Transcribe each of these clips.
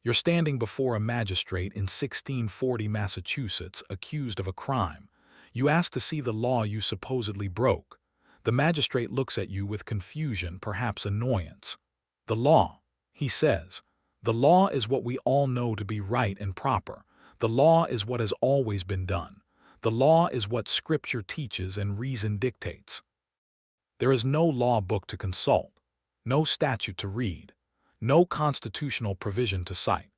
You're standing before a magistrate in 1640 Massachusetts accused of a crime. You ask to see the law you supposedly broke. The magistrate looks at you with confusion, perhaps annoyance. The law, he says. The law is what we all know to be right and proper. The law is what has always been done. The law is what Scripture teaches and reason dictates. There is no law book to consult, no statute to read, no constitutional provision to cite.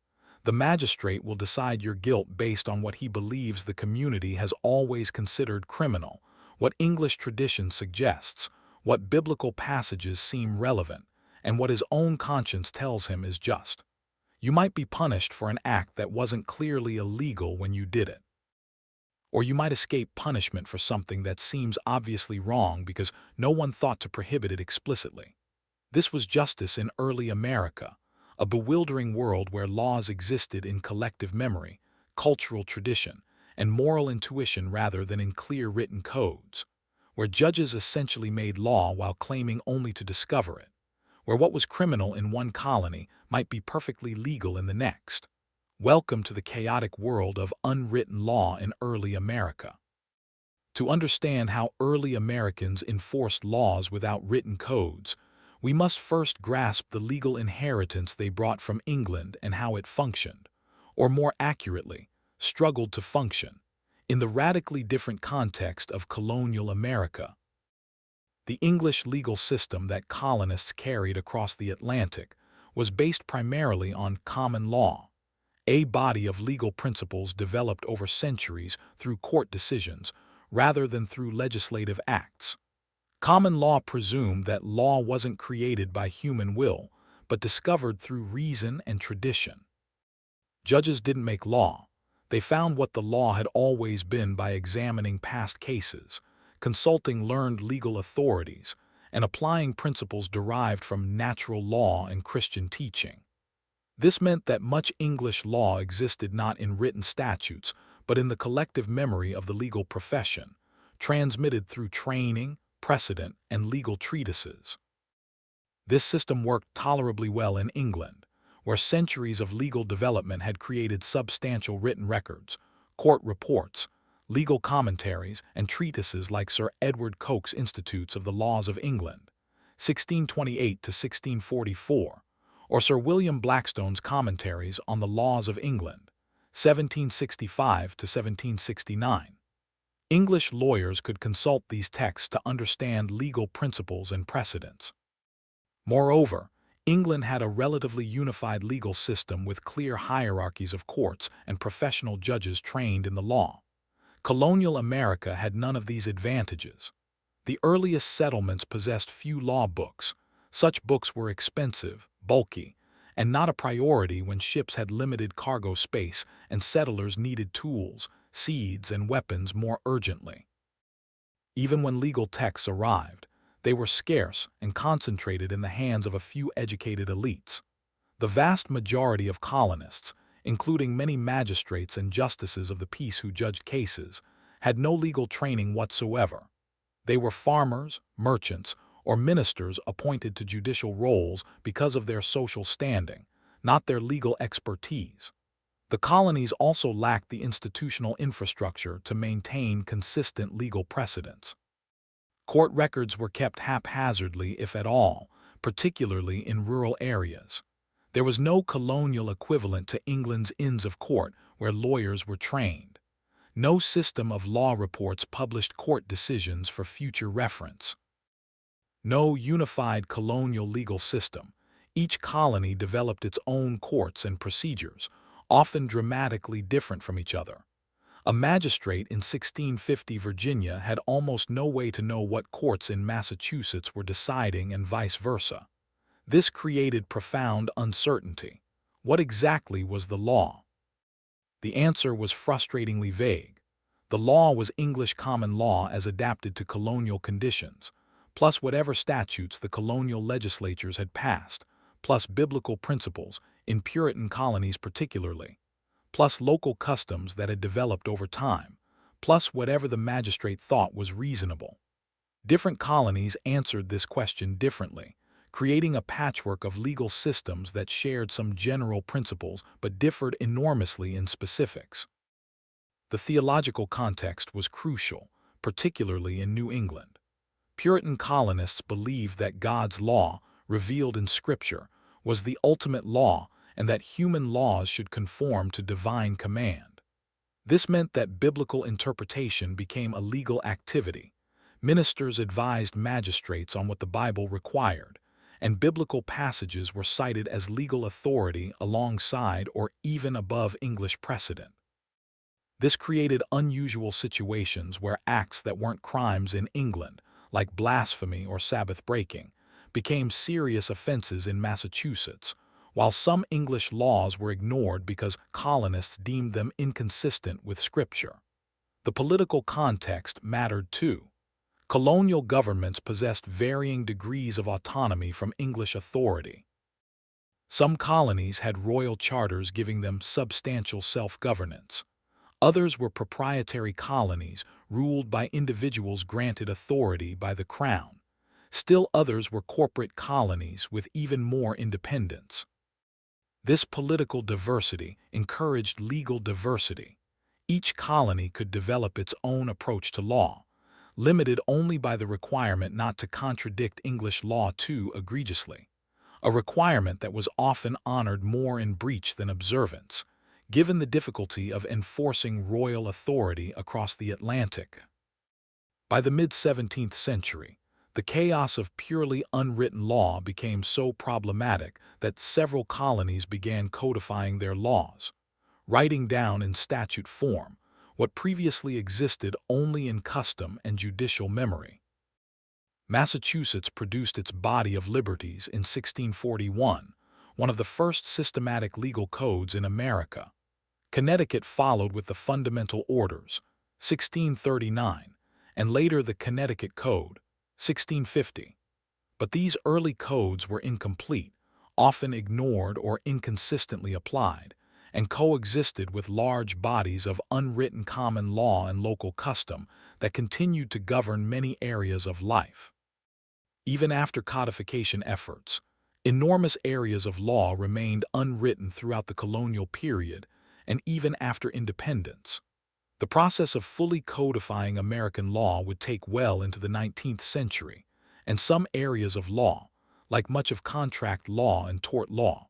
The magistrate will decide your guilt based on what he believes the community has always considered criminal, what English tradition suggests, what biblical passages seem relevant, and what his own conscience tells him is just. You might be punished for an act that wasn't clearly illegal when you did it. Or you might escape punishment for something that seems obviously wrong because no one thought to prohibit it explicitly. This was justice in early America, a bewildering world where laws existed in collective memory, cultural tradition, and moral intuition rather than in clear written codes, where judges essentially made law while claiming only to discover it, where what was criminal in one colony might be perfectly legal in the next. Welcome to the chaotic world of unwritten law in early America. To understand how early Americans enforced laws without written codes, we must first grasp the legal inheritance they brought from England and how it functioned, or more accurately, struggled to function, in the radically different context of colonial America. The English legal system that colonists carried across the Atlantic was based primarily on common law, a body of legal principles developed over centuries through court decisions rather than through legislative acts. Common law presumed that law wasn't created by human will, but discovered through reason and tradition. Judges didn't make law. They found what the law had always been by examining past cases, consulting learned legal authorities, and applying principles derived from natural law and Christian teaching. This meant that much English law existed not in written statutes, but in the collective memory of the legal profession, transmitted through training, precedent, and legal treatises. This system worked tolerably well in England, where centuries of legal development had created substantial written records, court reports, legal commentaries, and treatises like Sir Edward Coke's Institutes of the Laws of England, 1628 to 1644, or Sir William Blackstone's Commentaries on the Laws of England, 1765 to 1769. English lawyers could consult these texts to understand legal principles and precedents. Moreover, England had a relatively unified legal system with clear hierarchies of courts and professional judges trained in the law. Colonial America had none of these advantages. The earliest settlements possessed few law books. Such books were expensive, bulky, and not a priority when ships had limited cargo space and settlers needed tools, seeds, and weapons more urgently. Even when legal texts arrived, they were scarce and concentrated in the hands of a few educated elites. The vast majority of colonists, including many magistrates and justices of the peace who judged cases, had no legal training whatsoever. They were farmers, merchants, or ministers appointed to judicial roles because of their social standing, not their legal expertise. The colonies also lacked the institutional infrastructure to maintain consistent legal precedents. Court records were kept haphazardly, if at all, particularly in rural areas. There was no colonial equivalent to England's Inns of Court where lawyers were trained. No system of law reports published court decisions for future reference. No unified colonial legal system. Each colony developed its own courts and procedures, often dramatically different from each other. A magistrate in 1650 Virginia had almost no way to know what courts in Massachusetts were deciding and vice versa. This created profound uncertainty. What exactly was the law? The answer was frustratingly vague. The law was English common law as adapted to colonial conditions, plus whatever statutes the colonial legislatures had passed, plus biblical principles, in Puritan colonies particularly, plus local customs that had developed over time, plus whatever the magistrate thought was reasonable. Different colonies answered this question differently, creating a patchwork of legal systems that shared some general principles but differed enormously in specifics. The theological context was crucial, particularly in New England. Puritan colonists believed that God's law, revealed in Scripture, was the ultimate law and that human laws should conform to divine command. This meant that biblical interpretation became a legal activity. Ministers advised magistrates on what the Bible required, and biblical passages were cited as legal authority alongside or even above English precedent. This created unusual situations where acts that weren't crimes in England, like blasphemy or Sabbath breaking, became serious offenses in Massachusetts, while some English laws were ignored because colonists deemed them inconsistent with Scripture. The political context mattered too. Colonial governments possessed varying degrees of autonomy from English authority. Some colonies had royal charters giving them substantial self-governance. Others were proprietary colonies ruled by individuals granted authority by the crown. Still others were corporate colonies with even more independence. This political diversity encouraged legal diversity. Each colony could develop its own approach to law, limited only by the requirement not to contradict English law too egregiously, a requirement that was often honored more in breach than observance, given the difficulty of enforcing royal authority across the Atlantic. By the mid-17th century, the chaos of purely unwritten law became so problematic that several colonies began codifying their laws, writing down in statute form what previously existed only in custom and judicial memory. Massachusetts produced its Body of Liberties in 1641, one of the first systematic legal codes in America. Connecticut followed with the Fundamental Orders, 1639, and later the Connecticut Code, 1650. But these early codes were incomplete, often ignored or inconsistently applied, and coexisted with large bodies of unwritten common law and local custom that continued to govern many areas of life. Even after codification efforts, enormous areas of law remained unwritten throughout the colonial period and even after independence. The process of fully codifying American law would take well into the 19th century, and some areas of law, like much of contract law and tort law,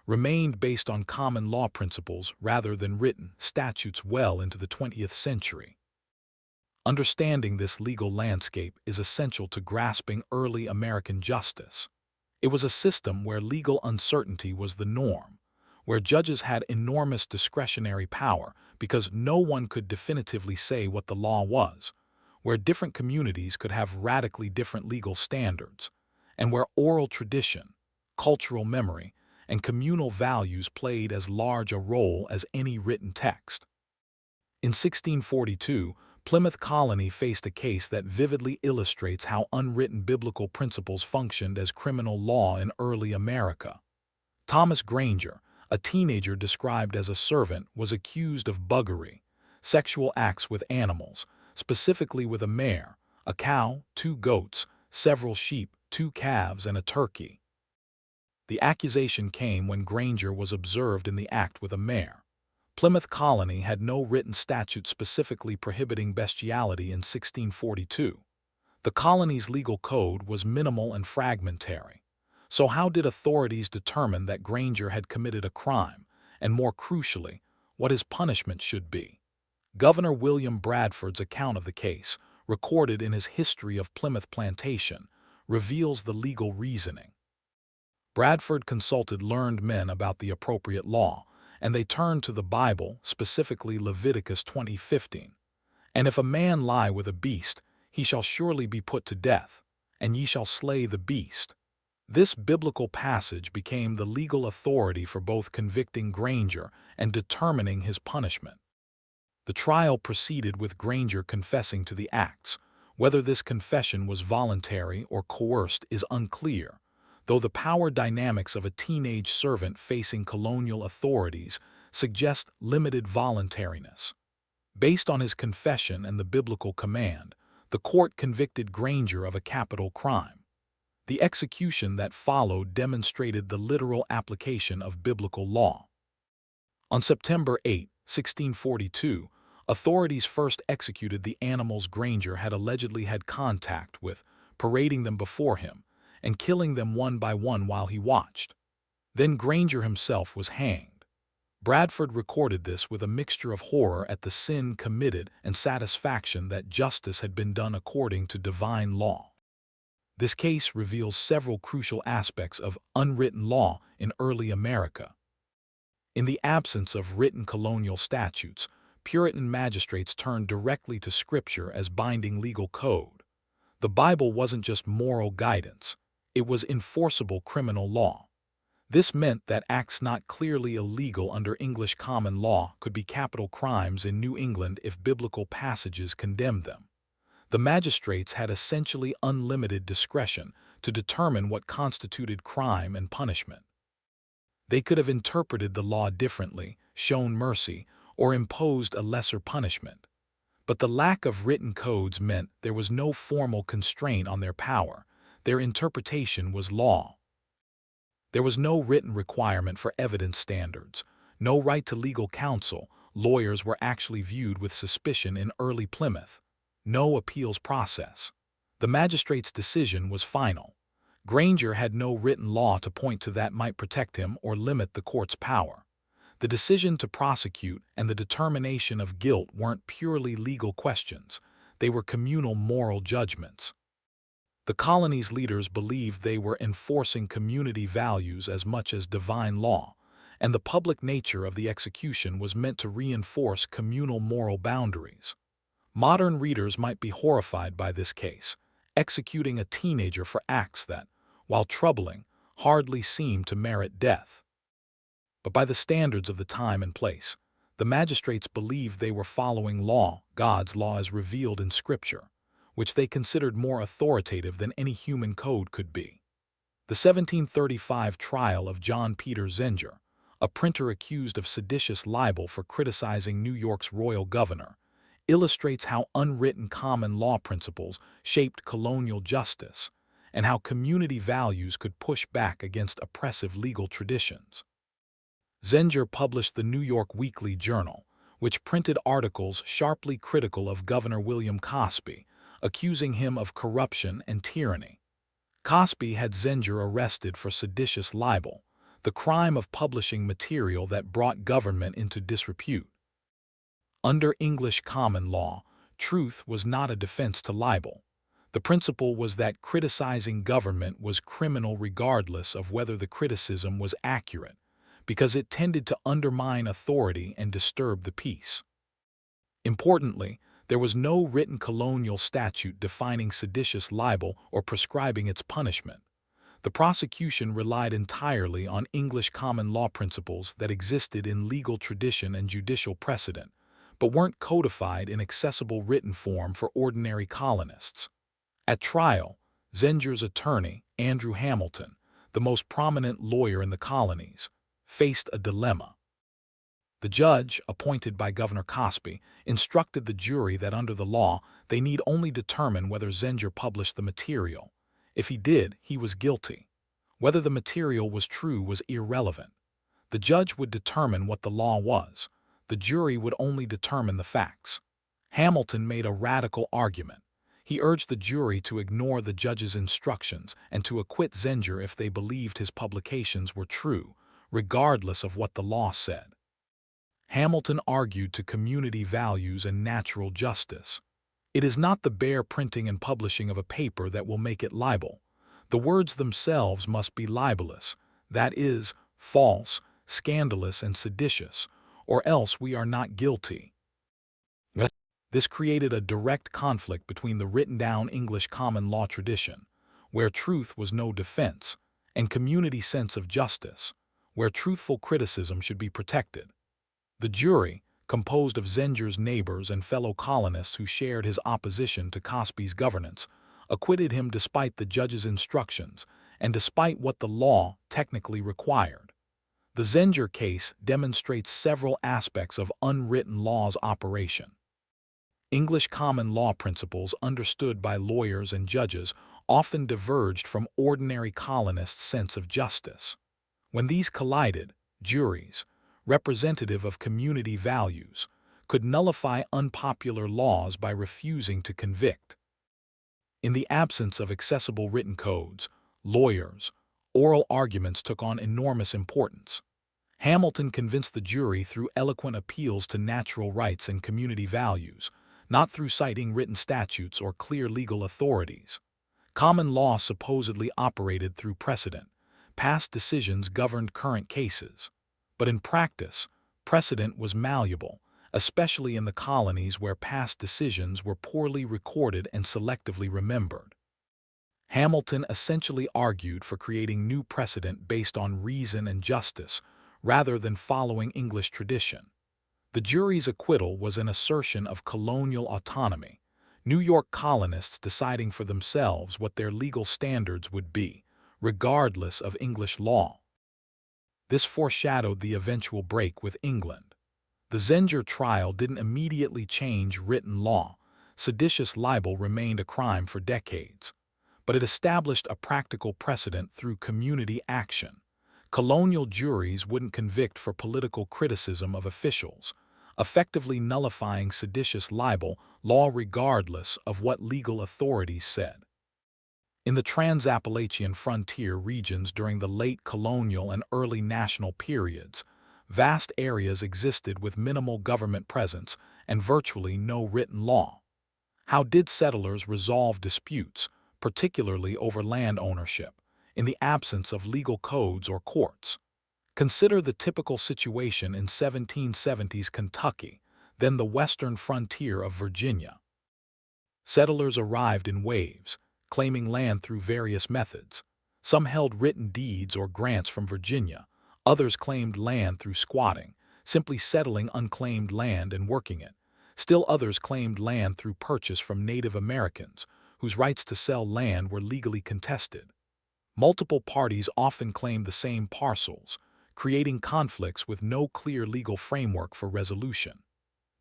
remained based on common law principles rather than written statutes well into the 20th century. Understanding this legal landscape is essential to grasping early American justice. It was a system where legal uncertainty was the norm, where judges had enormous discretionary power because no one could definitively say what the law was, where different communities could have radically different legal standards, and where oral tradition, cultural memory, and communal values played as large a role as any written text. In 1642, Plymouth Colony faced a case that vividly illustrates how unwritten biblical principles functioned as criminal law in early America. Thomas Granger, a teenager described as a servant, was accused of buggery, sexual acts with animals, specifically with a mare, a cow, 2 goats, several sheep, 2 calves, and a turkey. The accusation came when Granger was observed in the act with a mare. Plymouth Colony had no written statute specifically prohibiting bestiality in 1642. The colony's legal code was minimal and fragmentary. So how did authorities determine that Granger had committed a crime, and more crucially, what his punishment should be? Governor William Bradford's account of the case, recorded in his History of Plymouth Plantation, reveals the legal reasoning. Bradford consulted learned men about the appropriate law, and they turned to the Bible, specifically Leviticus 20:15. And if a man lie with a beast, he shall surely be put to death, and ye shall slay the beast. This biblical passage became the legal authority for both convicting Granger and determining his punishment. The trial proceeded with Granger confessing to the acts. Whether this confession was voluntary or coerced is unclear, though the power dynamics of a teenage servant facing colonial authorities suggest limited voluntariness. Based on his confession and the biblical command, the court convicted Granger of a capital crime. The execution that followed demonstrated the literal application of biblical law. On September 8, 1642, authorities first executed the animals Granger had allegedly had contact with, parading them before him and killing them one by one while he watched. Then Granger himself was hanged. Bradford recorded this with a mixture of horror at the sin committed and satisfaction that justice had been done according to divine law. This case reveals several crucial aspects of unwritten law in early America. In the absence of written colonial statutes, Puritan magistrates turned directly to Scripture as binding legal code. The Bible wasn't just moral guidance, it was enforceable criminal law. This meant that acts not clearly illegal under English common law could be capital crimes in New England if biblical passages condemned them. The magistrates had essentially unlimited discretion to determine what constituted crime and punishment. They could have interpreted the law differently, shown mercy, or imposed a lesser punishment. But the lack of written codes meant there was no formal constraint on their power. Their interpretation was law. There was no written requirement for evidence standards, no right to legal counsel. Lawyers were actually viewed with suspicion in early Plymouth. No appeals process. The magistrate's decision was final. Granger had no written law to point to that might protect him or limit the court's power. The decision to prosecute and the determination of guilt weren't purely legal questions. They were communal moral judgments. The colony's leaders believed they were enforcing community values as much as divine law, and the public nature of the execution was meant to reinforce communal moral boundaries. Modern readers might be horrified by this case, executing a teenager for acts that, while troubling, hardly seemed to merit death. But by the standards of the time and place, the magistrates believed they were following law, God's law as revealed in Scripture, which they considered more authoritative than any human code could be. The 1735 trial of John Peter Zenger, a printer accused of seditious libel for criticizing New York's royal governor, illustrates how unwritten common law principles shaped colonial justice and how community values could push back against oppressive legal traditions. Zenger published the New York Weekly Journal, which printed articles sharply critical of Governor William Cosby, accusing him of corruption and tyranny. Cosby had Zenger arrested for seditious libel, the crime of publishing material that brought government into disrepute. Under English common law, truth was not a defense to libel. The principle was that criticizing government was criminal regardless of whether the criticism was accurate, because it tended to undermine authority and disturb the peace. Importantly, there was no written colonial statute defining seditious libel or prescribing its punishment. The prosecution relied entirely on English common law principles that existed in legal tradition and judicial precedent, but weren't codified in accessible written form for ordinary colonists. At trial, Zenger's attorney, Andrew Hamilton, the most prominent lawyer in the colonies, faced a dilemma. The judge, appointed by Governor Cosby, instructed the jury that under the law, they need only determine whether Zenger published the material. If he did, he was guilty. Whether the material was true was irrelevant. The judge would determine what the law was. The jury would only determine the facts. Hamilton made a radical argument. He urged the jury to ignore the judge's instructions and to acquit Zenger if they believed his publications were true, regardless of what the law said. Hamilton argued to community values and natural justice. It is not the bare printing and publishing of a paper that will make it libel. The words themselves must be libelous, that is, false, scandalous, and seditious, or else we are not guilty. This created a direct conflict between the written-down English common law tradition, where truth was no defense, and community sense of justice, where truthful criticism should be protected. The jury, composed of Zenger's neighbors and fellow colonists who shared his opposition to Cosby's governance, acquitted him despite the judge's instructions and despite what the law technically required. The Zenger case demonstrates several aspects of unwritten law's operation. English common law principles understood by lawyers and judges often diverged from ordinary colonists' sense of justice. When these collided, juries, representative of community values, could nullify unpopular laws by refusing to convict. In the absence of accessible written codes, lawyers, oral arguments took on enormous importance. Hamilton convinced the jury through eloquent appeals to natural rights and community values, not through citing written statutes or clear legal authorities. Common law supposedly operated through precedent. Past decisions governed current cases. But in practice, precedent was malleable, especially in the colonies where past decisions were poorly recorded and selectively remembered. Hamilton essentially argued for creating new precedent based on reason and justice, rather than following English tradition. The jury's acquittal was an assertion of colonial autonomy, New York colonists deciding for themselves what their legal standards would be, regardless of English law. This foreshadowed the eventual break with England. The Zenger trial didn't immediately change written law. Seditious libel remained a crime for decades. But it established a practical precedent through community action. Colonial juries wouldn't convict for political criticism of officials, effectively nullifying seditious libel law regardless of what legal authorities said. In the Trans-Appalachian frontier regions during the late colonial and early national periods, vast areas existed with minimal government presence and virtually no written law. How did settlers resolve disputes, particularly over land ownership, in the absence of legal codes or courts? Consider the typical situation in 1770s Kentucky, then the western frontier of Virginia. Settlers arrived in waves, claiming land through various methods. Some held written deeds or grants from Virginia, others claimed land through squatting, simply settling unclaimed land and working it. Still others claimed land through purchase from Native Americans, whose rights to sell land were legally contested. Multiple parties often claimed the same parcels, creating conflicts with no clear legal framework for resolution.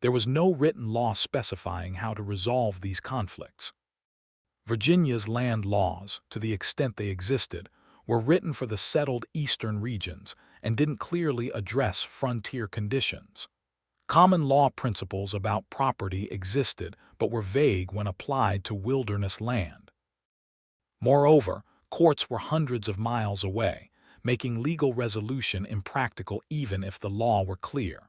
There was no written law specifying how to resolve these conflicts. Virginia's land laws, to the extent they existed, were written for the settled eastern regions and didn't clearly address frontier conditions. Common law principles about property existed but were vague when applied to wilderness land. Moreover, courts were hundreds of miles away, making legal resolution impractical even if the law were clear.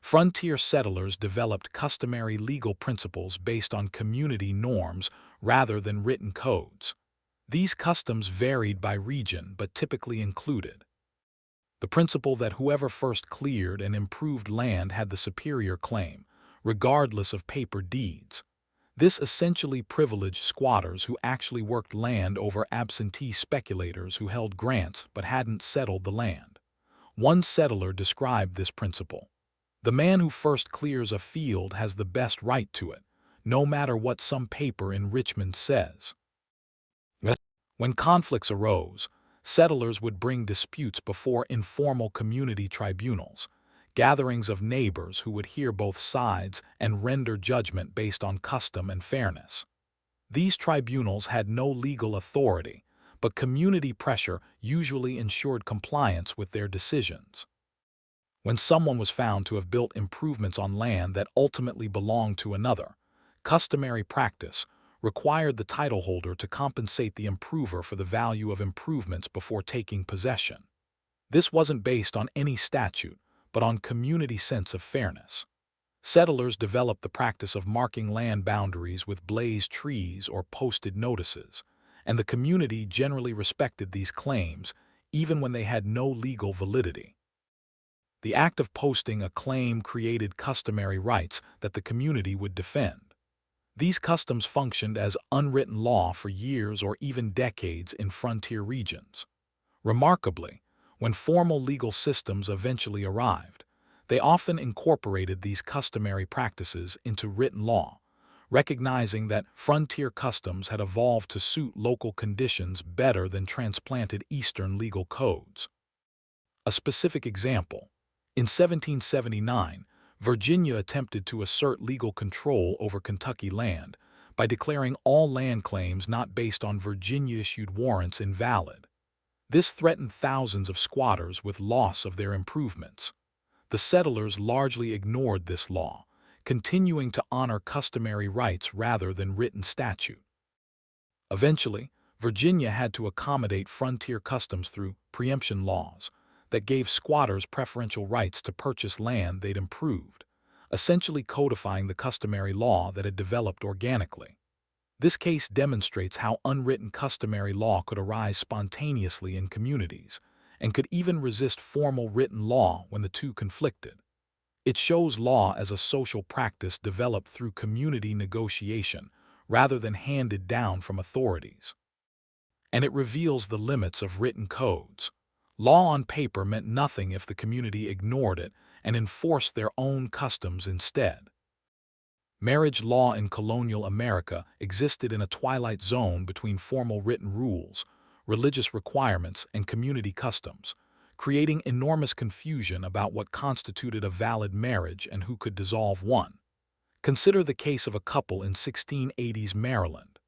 Frontier settlers developed customary legal principles based on community norms rather than written codes. These customs varied by region but typically included the principle that whoever first cleared and improved land had the superior claim, regardless of paper deeds. This essentially privileged squatters who actually worked land over absentee speculators who held grants but hadn't settled the land. One settler described this principle. The man who first clears a field has the best right to it, no matter what some paper in Richmond says. When conflicts arose, settlers would bring disputes before informal community tribunals, gatherings of neighbors who would hear both sides and render judgment based on custom and fairness. These tribunals had no legal authority, but community pressure usually ensured compliance with their decisions. When someone was found to have built improvements on land that ultimately belonged to another, customary practice required the title holder to compensate the improver for the value of improvements before taking possession. This wasn't based on any statute, but on community sense of fairness. Settlers developed the practice of marking land boundaries with blazed trees or posted notices, and the community generally respected these claims, even when they had no legal validity. The act of posting a claim created customary rights that the community would defend. These customs functioned as unwritten law for years or even decades in frontier regions. Remarkably, when formal legal systems eventually arrived, they often incorporated these customary practices into written law, recognizing that frontier customs had evolved to suit local conditions better than transplanted Eastern legal codes. A specific example: in 1779, Virginia attempted to assert legal control over Kentucky land, by declaring all land claims not based on Virginia-issued warrants invalid. This threatened thousands of squatters with loss of their improvements. The settlers largely ignored this law, continuing to honor customary rights rather than written statute. Eventually, Virginia had to accommodate frontier customs through preemption laws that gave squatters preferential rights to purchase land they'd improved, essentially codifying the customary law that had developed organically. This case demonstrates how unwritten customary law could arise spontaneously in communities, and could even resist formal written law when the two conflicted. It shows law as a social practice developed through community negotiation rather than handed down from authorities. And it reveals the limits of written codes. Law on paper meant nothing if the community ignored it and enforced their own customs instead. Marriage law in colonial America existed in a twilight zone between formal written rules, religious requirements, and community customs, creating enormous confusion about what constituted a valid marriage and who could dissolve one. Consider the case of a couple in 1680s Maryland.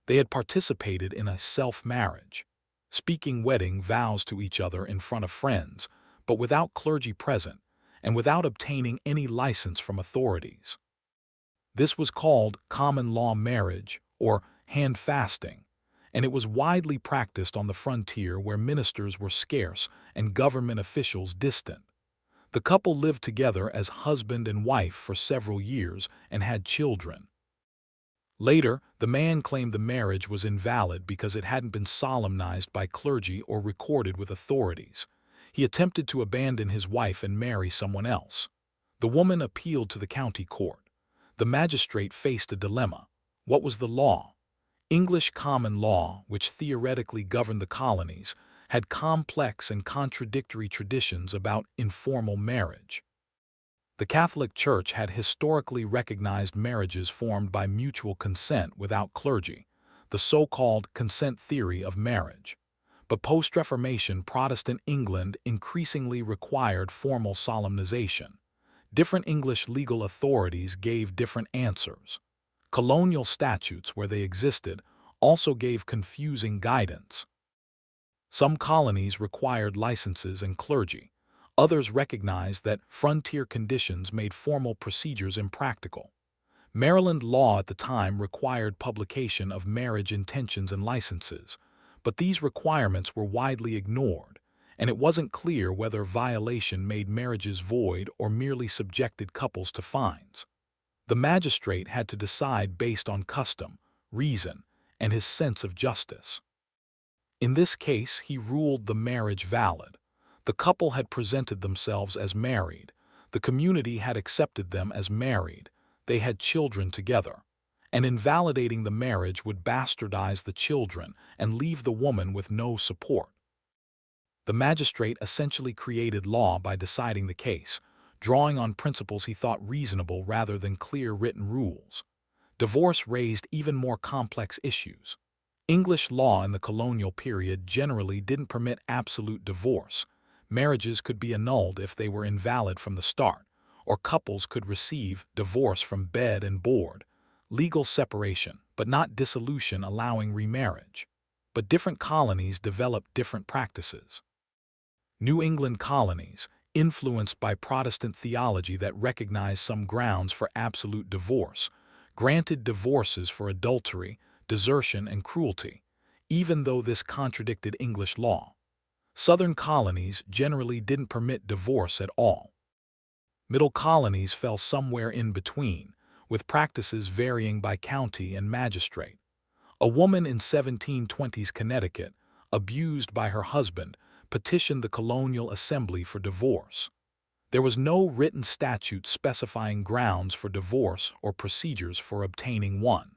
They had participated in a self-marriage, speaking wedding vows to each other in front of friends, but without clergy present and without obtaining any license from authorities. This was called common law marriage, or hand fasting, and it was widely practiced on the frontier where ministers were scarce and government officials distant. The couple lived together as husband and wife for several years and had children. Later, the man claimed the marriage was invalid because it hadn't been solemnized by clergy or recorded with authorities. He attempted to abandon his wife and marry someone else. The woman appealed to the county court. The magistrate faced a dilemma. What was the law? English common law, which theoretically governed the colonies, had complex and contradictory traditions about informal marriage. The Catholic Church had historically recognized marriages formed by mutual consent without clergy, the so-called consent theory of marriage. But post-Reformation Protestant England increasingly required formal solemnization. Different English legal authorities gave different answers. Colonial statutes, where they existed, also gave confusing guidance. Some colonies required licenses and clergy. Others recognized that frontier conditions made formal procedures impractical. Maryland law at the time required publication of marriage intentions and licenses, but these requirements were widely ignored, and it wasn't clear whether violation made marriages void or merely subjected couples to fines. The magistrate had to decide based on custom, reason, and his sense of justice. In this case, he ruled the marriage valid. The couple had presented themselves as married. The community had accepted them as married. They had children together. And invalidating the marriage would bastardize the children and leave the woman with no support. The magistrate essentially created law by deciding the case, drawing on principles he thought reasonable rather than clear written rules. Divorce raised even more complex issues. English law in the colonial period generally didn't permit absolute divorce. Marriages could be annulled if they were invalid from the start, or couples could receive divorce from bed and board, legal separation, but not dissolution allowing remarriage. But different colonies developed different practices. New England colonies, influenced by Protestant theology that recognized some grounds for absolute divorce, granted divorces for adultery, desertion, and cruelty, even though this contradicted English law. Southern colonies generally didn't permit divorce at all. Middle colonies fell somewhere in between, with practices varying by county and magistrate. A woman in 1720s Connecticut, abused by her husband, petitioned the colonial assembly for divorce. There was no written statute specifying grounds for divorce or procedures for obtaining one.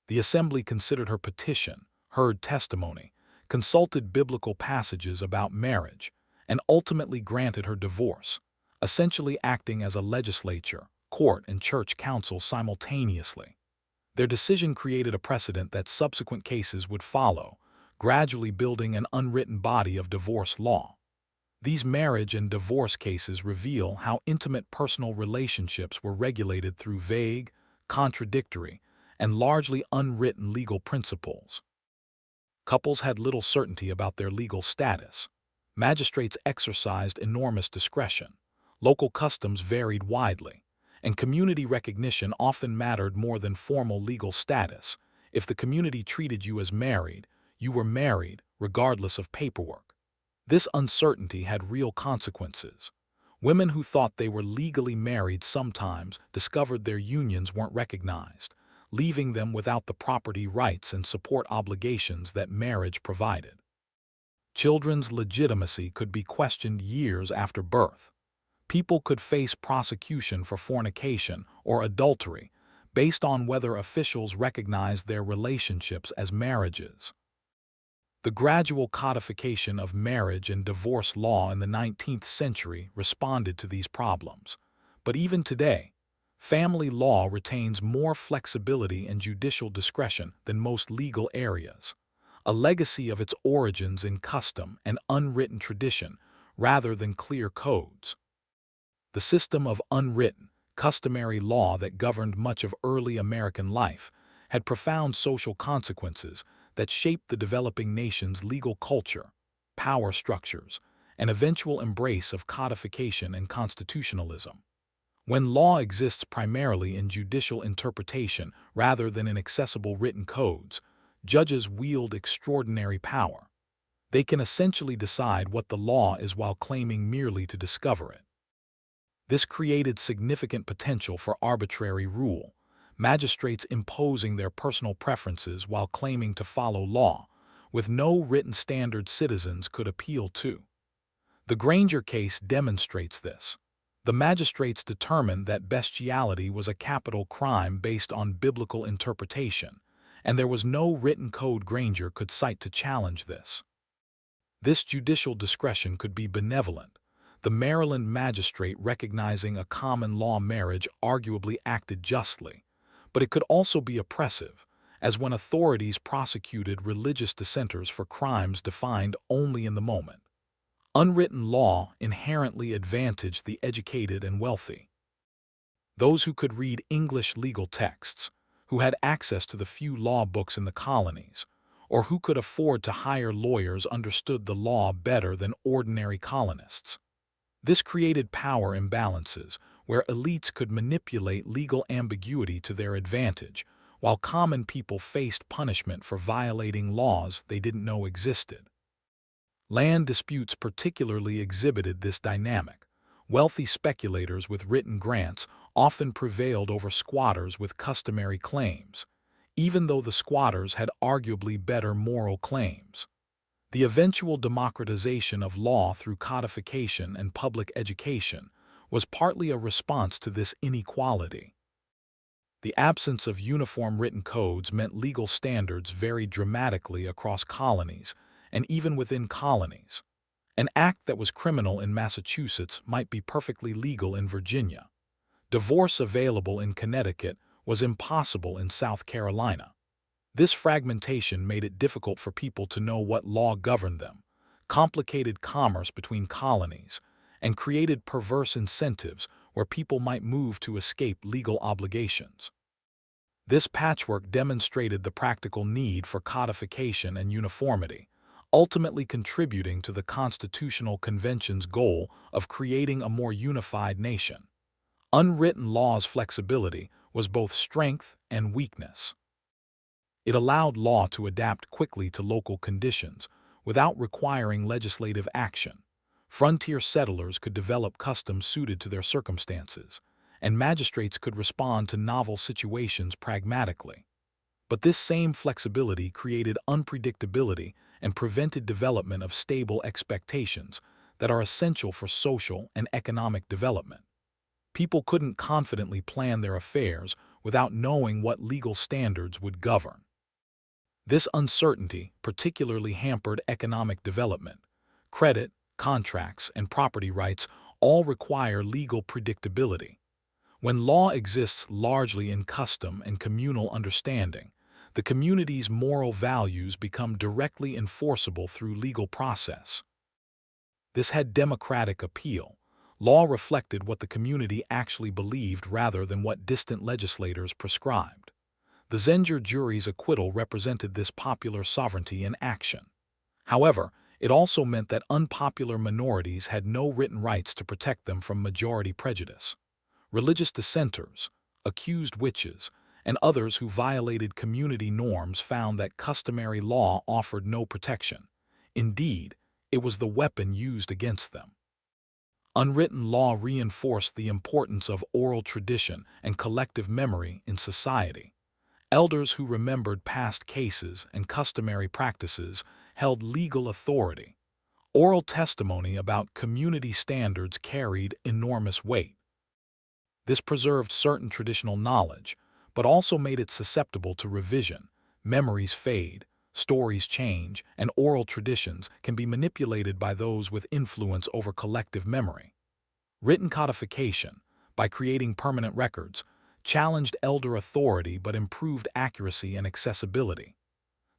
The assembly considered her petition, heard testimony, consulted biblical passages about marriage, and ultimately granted her divorce, essentially acting as a legislature, court, and church council simultaneously. Their decision created a precedent that subsequent cases would follow, gradually building an unwritten body of divorce law. These marriage and divorce cases reveal how intimate personal relationships were regulated through vague, contradictory, and largely unwritten legal principles. Couples had little certainty about their legal status. Magistrates exercised enormous discretion. Local customs varied widely, and community recognition often mattered more than formal legal status. If the community treated you as married, you were married, regardless of paperwork. This uncertainty had real consequences. Women who thought they were legally married sometimes discovered their unions weren't recognized, leaving them without the property rights and support obligations that marriage provided. Children's legitimacy could be questioned years after birth. People could face prosecution for fornication or adultery based on whether officials recognized their relationships as marriages. The gradual codification of marriage and divorce law in the 19th century responded to these problems. But even today, family law retains more flexibility and judicial discretion than most legal areas, a legacy of its origins in custom and unwritten tradition rather than clear codes. The system of unwritten, customary law that governed much of early American life had profound social consequences that shaped the developing nation's legal culture, power structures, and eventual embrace of codification and constitutionalism. When law exists primarily in judicial interpretation rather than in accessible written codes, judges wield extraordinary power. They can essentially decide what the law is while claiming merely to discover it. This created significant potential for arbitrary rule, magistrates imposing their personal preferences while claiming to follow law, with no written standard citizens could appeal to. The Granger case demonstrates this. The magistrates determined that bestiality was a capital crime based on biblical interpretation, and there was no written code Granger could cite to challenge this. This judicial discretion could be benevolent. The Maryland magistrate recognizing a common law marriage arguably acted justly, but it could also be oppressive, as when authorities prosecuted religious dissenters for crimes defined only in the moment. Unwritten law inherently advantaged the educated and wealthy. Those who could read English legal texts, who had access to the few law books in the colonies, or who could afford to hire lawyers understood the law better than ordinary colonists. This created power imbalances where elites could manipulate legal ambiguity to their advantage, while common people faced punishment for violating laws they didn't know existed. Land disputes particularly exhibited this dynamic. Wealthy speculators with written grants often prevailed over squatters with customary claims, even though the squatters had arguably better moral claims. The eventual democratization of law through codification and public education was partly a response to this inequality. The absence of uniform written codes meant legal standards varied dramatically across colonies and even within colonies. An act that was criminal in Massachusetts might be perfectly legal in Virginia. Divorce available in Connecticut was impossible in South Carolina. This fragmentation made it difficult for people to know what law governed them, complicated commerce between colonies, and created perverse incentives where people might move to escape legal obligations. This patchwork demonstrated the practical need for codification and uniformity, ultimately contributing to the Constitutional Convention's goal of creating a more unified nation. Unwritten law's flexibility was both strength and weakness. It allowed law to adapt quickly to local conditions without requiring legislative action. Frontier settlers could develop customs suited to their circumstances, and magistrates could respond to novel situations pragmatically. But this same flexibility created unpredictability and prevented development of stable expectations that are essential for social and economic development. People couldn't confidently plan their affairs without knowing what legal standards would govern. This uncertainty particularly hampered economic development. Credit, contracts, and property rights all require legal predictability. When law exists largely in custom and communal understanding, the community's moral values become directly enforceable through legal process. This had democratic appeal. Law reflected what the community actually believed rather than what distant legislators prescribed. The Zenger jury's acquittal represented this popular sovereignty in action. However, it also meant that unpopular minorities had no written rights to protect them from majority prejudice. Religious dissenters, accused witches, and others who violated community norms found that customary law offered no protection. Indeed, it was the weapon used against them. Unwritten law reinforced the importance of oral tradition and collective memory in society. Elders who remembered past cases and customary practices held legal authority. Oral testimony about community standards carried enormous weight. This preserved certain traditional knowledge, but also made it susceptible to revision. Memories fade, stories change, and oral traditions can be manipulated by those with influence over collective memory. Written codification, by creating permanent records, challenged elder authority but improved accuracy and accessibility.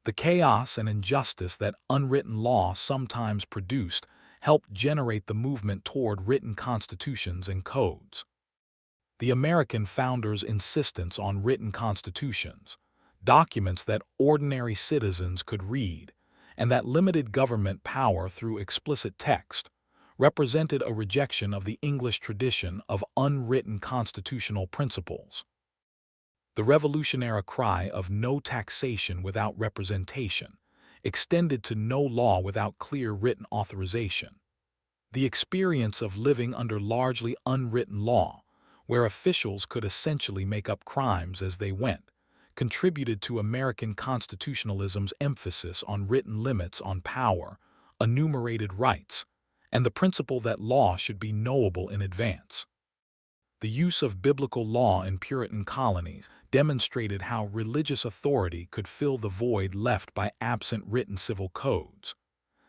The chaos and injustice that unwritten law sometimes produced helped generate the movement toward written constitutions and codes. The American founders' insistence on written constitutions, documents that ordinary citizens could read, and that limited government power through explicit text, represented a rejection of the English tradition of unwritten constitutional principles. The revolutionary cry of no taxation without representation extended to no law without clear written authorization. The experience of living under largely unwritten law, where officials could essentially make up crimes as they went, contributed to American constitutionalism's emphasis on written limits on power, enumerated rights, and the principle that law should be knowable in advance. The use of biblical law in Puritan colonies demonstrated how religious authority could fill the void left by absent written civil codes.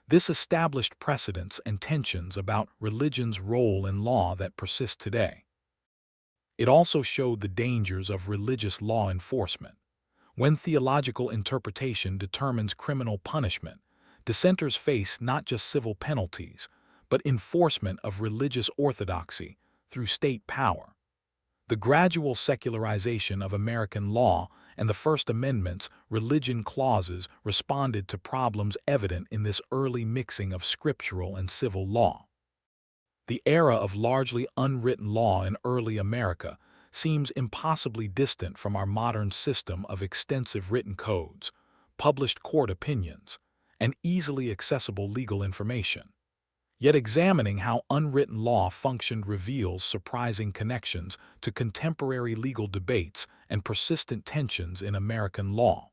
This established precedents and tensions about religion's role in law that persist today. It also showed the dangers of religious law enforcement. When theological interpretation determines criminal punishment, dissenters face not just civil penalties, but enforcement of religious orthodoxy through state power. The gradual secularization of American law and the First Amendment's religion clauses responded to problems evident in this early mixing of scriptural and civil law. The era of largely unwritten law in early America seems impossibly distant from our modern system of extensive written codes, published court opinions, and easily accessible legal information. Yet examining how unwritten law functioned reveals surprising connections to contemporary legal debates and persistent tensions in American law.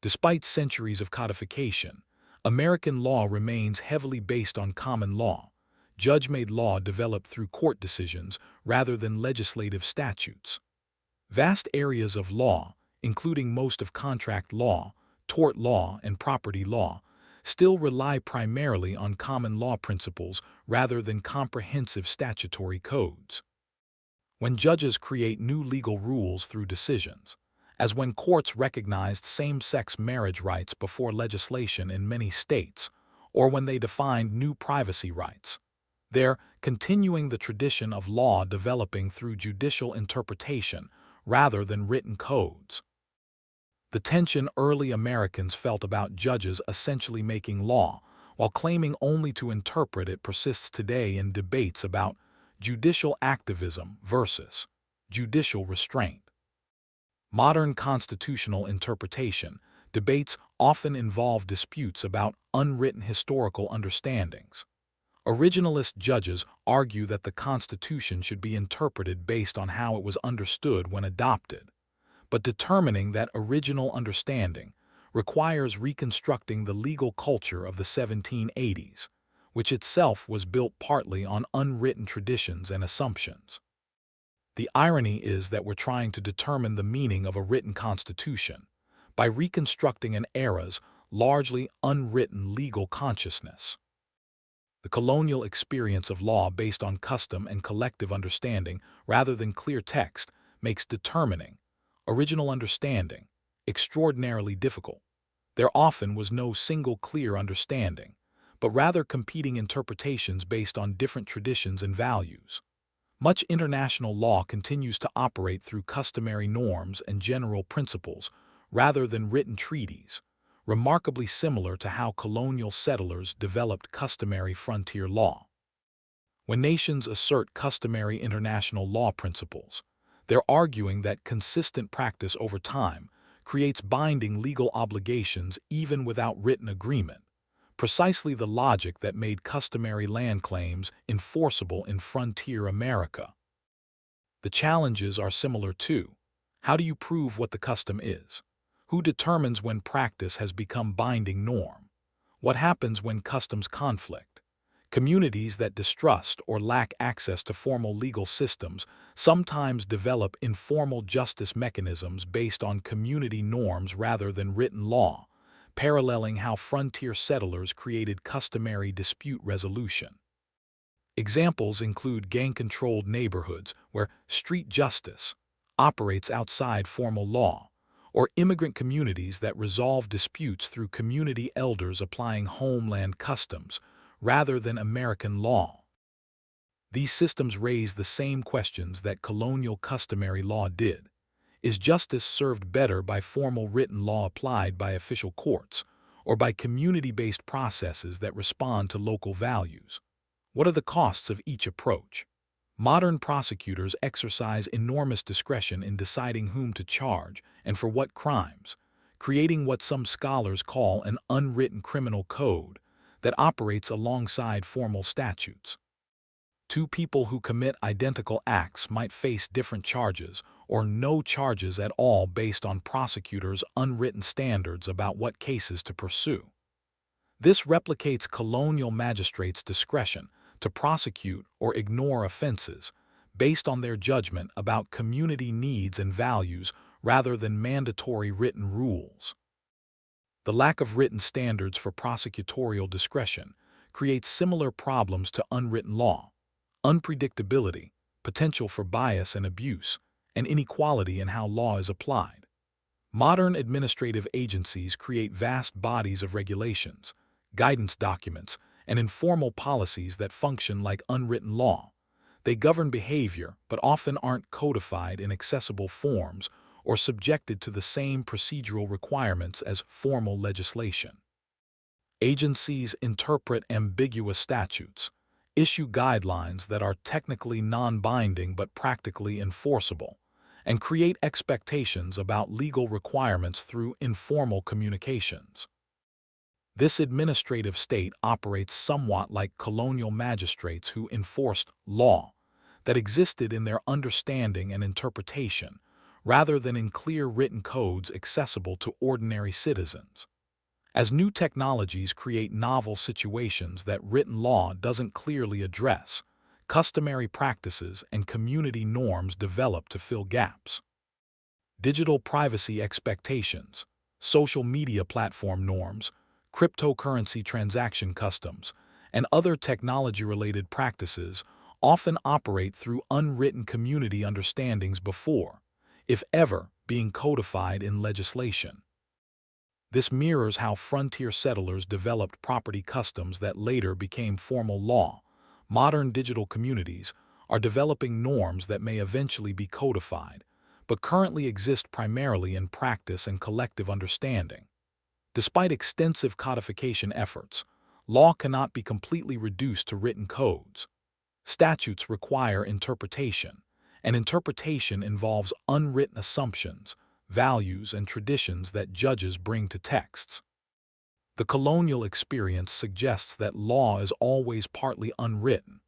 Despite centuries of codification, American law remains heavily based on common law, judge-made law developed through court decisions rather than legislative statutes. Vast areas of law, including most of contract law, tort law, and property law, still rely primarily on common law principles rather than comprehensive statutory codes. When judges create new legal rules through decisions, as when courts recognized same-sex marriage rights before legislation in many states, or when they defined new privacy rights, they're continuing the tradition of law developing through judicial interpretation rather than written codes. The tension early Americans felt about judges essentially making law while claiming only to interpret it persists today in debates about judicial activism versus judicial restraint. Modern constitutional interpretation debates often involve disputes about unwritten historical understandings. Originalist judges argue that the Constitution should be interpreted based on how it was understood when adopted, but determining that original understanding requires reconstructing the legal culture of the 1780s, which itself was built partly on unwritten traditions and assumptions. The irony is that we're trying to determine the meaning of a written constitution by reconstructing an era's largely unwritten legal consciousness. The colonial experience of law based on custom and collective understanding rather than clear text makes determining original understanding extraordinarily difficult. There often was no single clear understanding, but rather competing interpretations based on different traditions and values. Much international law continues to operate through customary norms and general principles rather than written treaties, remarkably similar to how colonial settlers developed customary frontier law. When nations assert customary international law principles, they're arguing that consistent practice over time creates binding legal obligations even without written agreement, precisely the logic that made customary land claims enforceable in frontier America. The challenges are similar too. How do you prove what the custom is? Who determines when practice has become binding norm? What happens when customs conflict? Communities that distrust or lack access to formal legal systems sometimes develop informal justice mechanisms based on community norms rather than written law, paralleling how frontier settlers created customary dispute resolution. Examples include gang-controlled neighborhoods where street justice operates outside formal law, or immigrant communities that resolve disputes through community elders applying homeland customs rather than American law. These systems raise the same questions that colonial customary law did. Is justice served better by formal written law applied by official courts, or by community-based processes that respond to local values? What are the costs of each approach? Modern prosecutors exercise enormous discretion in deciding whom to charge and for what crimes, creating what some scholars call an unwritten criminal code that operates alongside formal statutes. Two people who commit identical acts might face different charges or no charges at all based on prosecutors' unwritten standards about what cases to pursue. This replicates colonial magistrates' discretion to prosecute or ignore offenses based on their judgment about community needs and values rather than mandatory written rules. The lack of written standards for prosecutorial discretion creates similar problems to unwritten law: unpredictability, potential for bias and abuse, and inequality in how law is applied. Modern administrative agencies create vast bodies of regulations, guidance documents, and informal policies that function like unwritten law. They govern behavior but often aren't codified in accessible forms or subjected to the same procedural requirements as formal legislation. Agencies interpret ambiguous statutes, issue guidelines that are technically non-binding but practically enforceable, and create expectations about legal requirements through informal communications. This administrative state operates somewhat like colonial magistrates who enforced law that existed in their understanding and interpretation, rather than in clear written codes accessible to ordinary citizens. As new technologies create novel situations that written law doesn't clearly address, customary practices and community norms develop to fill gaps. Digital privacy expectations, social media platform norms, cryptocurrency transaction customs, and other technology-related practices often operate through unwritten community understandings before, if ever, being codified in legislation. This mirrors how frontier settlers developed property customs that later became formal law. Modern digital communities are developing norms that may eventually be codified, but currently exist primarily in practice and collective understanding. Despite extensive codification efforts, law cannot be completely reduced to written codes. Statutes require interpretation, and interpretation involves unwritten assumptions, values, and traditions that judges bring to texts. The colonial experience suggests that law is always partly unwritten,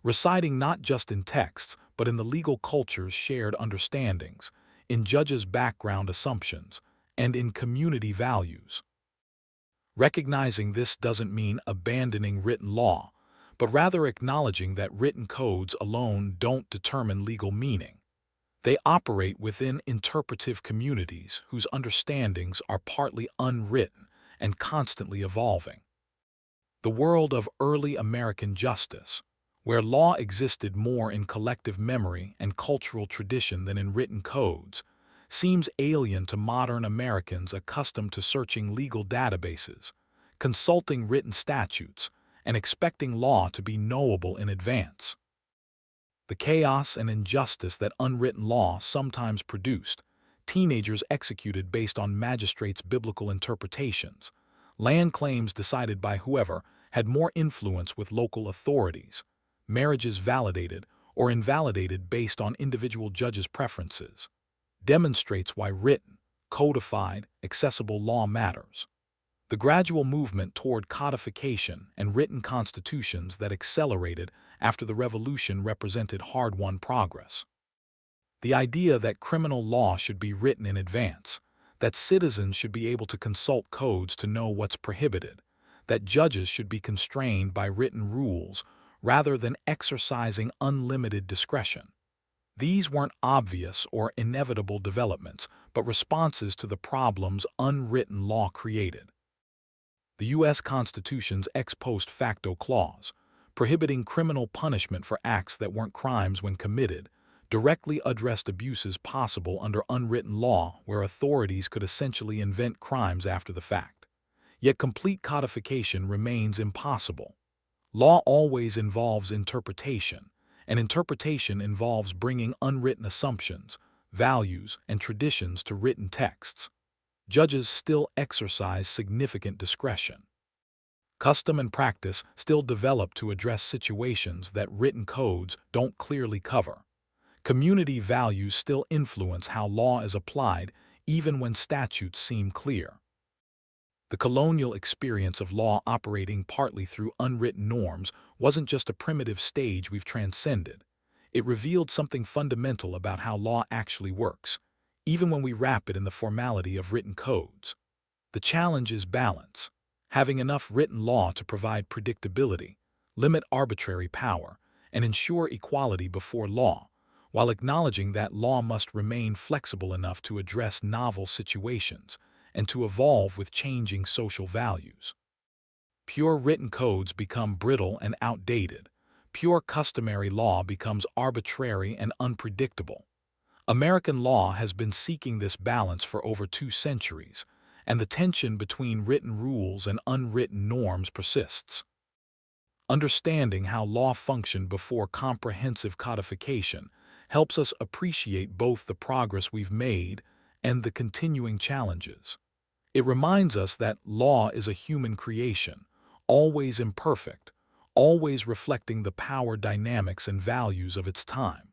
residing not just in texts but in the legal culture's shared understandings, in judges' background assumptions, and in community values. Recognizing this doesn't mean abandoning written law, but rather acknowledging that written codes alone don't determine legal meaning. They operate within interpretive communities whose understandings are partly unwritten and constantly evolving. The world of early American justice, where law existed more in collective memory and cultural tradition than in written codes, seems alien to modern Americans accustomed to searching legal databases, consulting written statutes, and expecting law to be knowable in advance. The chaos and injustice that unwritten law sometimes produced, teenagers executed based on magistrates' biblical interpretations, land claims decided by whoever had more influence with local authorities, marriages validated or invalidated based on individual judges' preferences, demonstrates why written, codified, accessible law matters. The gradual movement toward codification and written constitutions that accelerated after the Revolution represented hard-won progress. The idea that criminal law should be written in advance, that citizens should be able to consult codes to know what's prohibited, that judges should be constrained by written rules rather than exercising unlimited discretion. These weren't obvious or inevitable developments, but responses to the problems unwritten law created. The U.S. Constitution's ex post facto clause, prohibiting criminal punishment for acts that weren't crimes when committed, directly addressed abuses possible under unwritten law where authorities could essentially invent crimes after the fact. Yet complete codification remains impossible. Law always involves interpretation, and interpretation involves bringing unwritten assumptions, values, and traditions to written texts. Judges still exercise significant discretion. Custom and practice still develop to address situations that written codes don't clearly cover. Community values still influence how law is applied, even when statutes seem clear. The colonial experience of law operating partly through unwritten norms wasn't just a primitive stage we've transcended. It revealed something fundamental about how law actually works, even when we wrap it in the formality of written codes. The challenge is balance, having enough written law to provide predictability, limit arbitrary power, and ensure equality before law, while acknowledging that law must remain flexible enough to address novel situations and to evolve with changing social values. Pure written codes become brittle and outdated. Pure customary law becomes arbitrary and unpredictable. American law has been seeking this balance for over 2 centuries, and the tension between written rules and unwritten norms persists. Understanding how law functioned before comprehensive codification helps us appreciate both the progress we've made and the continuing challenges. It reminds us that law is a human creation, always imperfect, always reflecting the power dynamics and values of its time.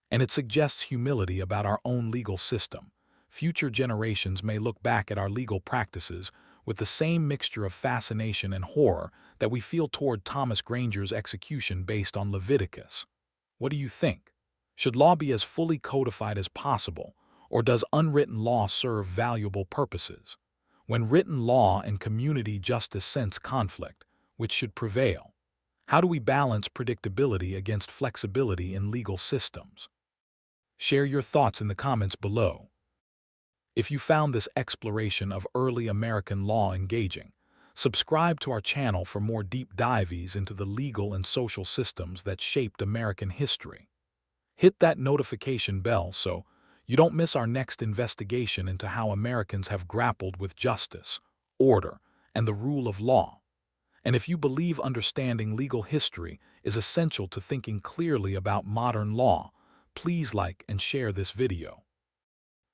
And it suggests humility about our own legal system. Future generations may look back at our legal practices with the same mixture of fascination and horror that we feel toward Thomas Granger's execution based on Leviticus. What do you think? Should law be as fully codified as possible, or does unwritten law serve valuable purposes? When written law and community justice sense conflict, which should prevail? How do we balance predictability against flexibility in legal systems? Share your thoughts in the comments below. If you found this exploration of early American law engaging, subscribe to our channel for more deep dives into the legal and social systems that shaped American history. Hit that notification bell so you don't miss our next investigation into how Americans have grappled with justice, order, and the rule of law. And if you believe understanding legal history is essential to thinking clearly about modern law, please like and share this video.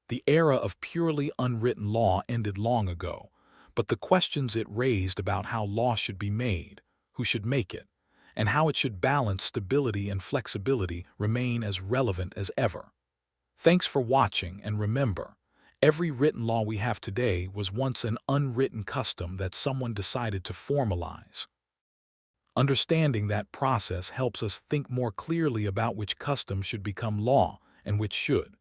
The era of purely unwritten law ended long ago, but the questions it raised about how law should be made, who should make it, and how it should balance stability and flexibility remain as relevant as ever. Thanks for watching, and remember, every written law we have today was once an unwritten custom that someone decided to formalize. Understanding that process helps us think more clearly about which customs should become law and which should.